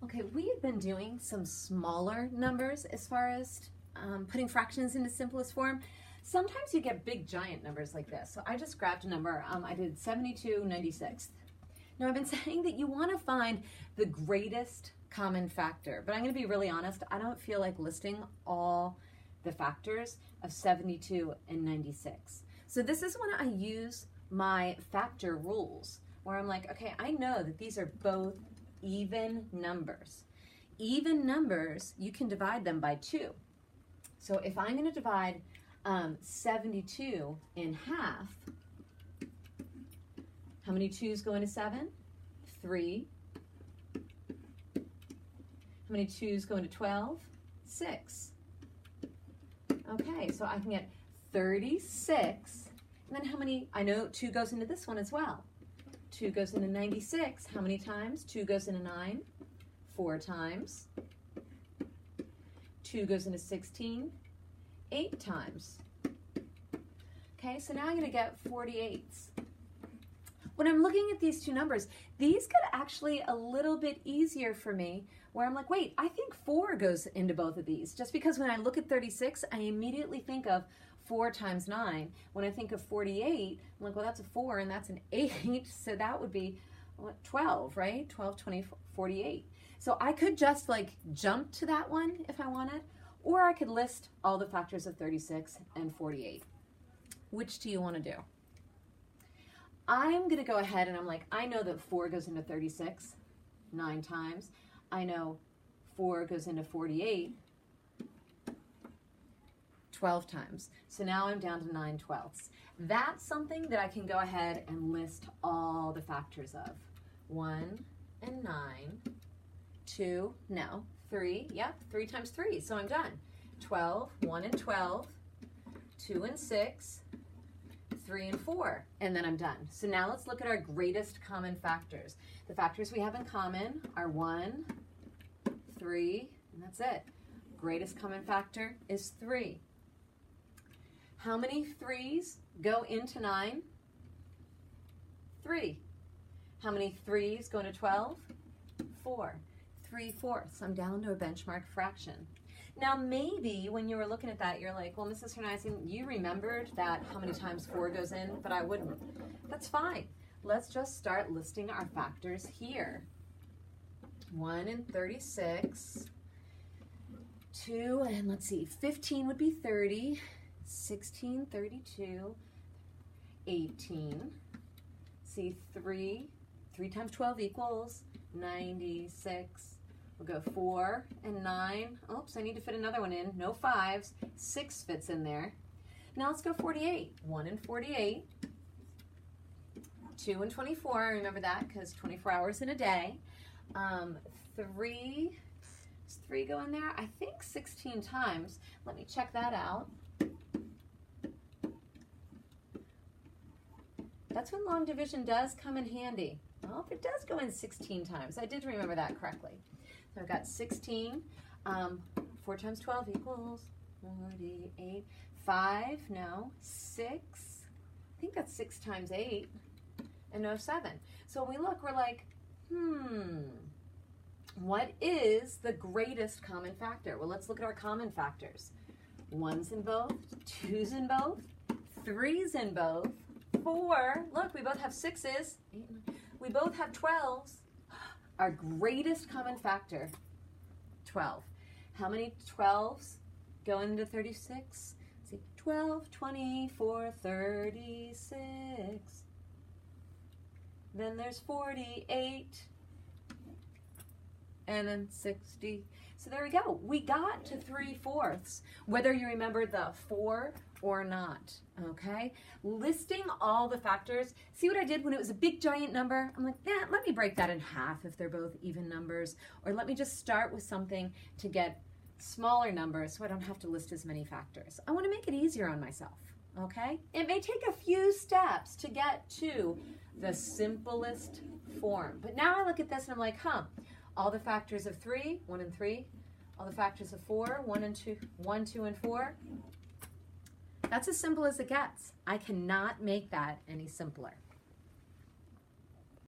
Okay, we have been doing some smaller numbers as far as putting fractions into simplest form. Sometimes you get big giant numbers like this. So I just grabbed a number. I did 72/96. Now I've been saying that you want to find the greatest common factor, but I'm going to be really honest, I don't feel like listing all the factors of 72 and 96. So this is when I use my factor rules, where I'm like, okay, I know that these are both even numbers. Even numbers, you can divide them by 2. So if I'm going to divide 72 in half, how many 2's go into 7? 3. How many 2's go into 12? 6. Okay, so I can get 36. And then how many, I know 2 goes into this one as well. 2 goes into 96. How many times? 2 goes into 9. 4 times. 2 goes into 16. 8 times. Okay, so now I'm going to get 48s. When I'm looking at these two numbers, these get actually a little bit easier for me, where I'm like, wait, I think 4 goes into both of these. Just because when I look at 36, I immediately think of 4 times 9. When I think of 48, I'm like, well, that's a 4 and that's an 8, so that would be what, 12, right? 12, 20, 48. So I could just like jump to that one if I wanted, or I could list all the factors of 36 and 48. Which do you want to do? I'm going to go ahead and I'm like, I know that 4 goes into 36 9 times. I know 4 goes into 48 12 times. So now I'm down to 9/12. That's something that I can go ahead and list all the factors of. 1 and 9, 2, no, 3, yep, 3 times 3, so I'm done. 12, 1 and 12, 2 and 6, 3 and 4, and then I'm done. So now let's look at our greatest common factors. The factors we have in common are 1, 3, and that's it. Greatest common factor is 3. How many 3's go into 9? 3. How many 3's go into 12? 4. 3/4. I'm down to a benchmark fraction. Now maybe when you were looking at that, you're like, well, Mrs. Herneisen, you remembered that how many times 4 goes in, but I wouldn't. That's fine. Let's just start listing our factors here. 1 and 36. 2 and let's see, 15 would be 30. 16, 32, 18. See, 3 times 12 equals 96. We'll go 4 and 9. Oops, I need to fit another one in. No 5's. 6 fits in there. Now let's go 48. 1 and 48. 2 and 24. I remember that because 24 hours in a day. 3. Does 3 go in there? I think 16 times. Let me check that out. That's when long division does come in handy. Well, it does go in 16 times. I did remember that correctly. So I've got 16. 4 times 12 equals 48. 5, no. 6. I think that's 6 times 8. And no 7. So when we look, we're like, what is the greatest common factor? Well, let's look at our common factors. 1's in both, 2's in both, 3's in both, 4, look, we both have 6's, we both have 12's. Our greatest common factor, 12. How many 12's go into 36? See, 12, 24, 36. Then there's 48. And then 60. So there we go. We got to 3/4, whether you remember the 4 or not, okay? Listing all the factors. See what I did when it was a big giant number? I'm like, yeah, let me break that in half if they're both even numbers, or let me just start with something to get smaller numbers so I don't have to list as many factors. I want to make it easier on myself, okay? It may take a few steps to get to the simplest form, but now I look at this and I'm like, all the factors of 3, 1 and 3. All the factors of 4, 1 and 2, 1, 2 and 4. That's as simple as it gets. I cannot make that any simpler.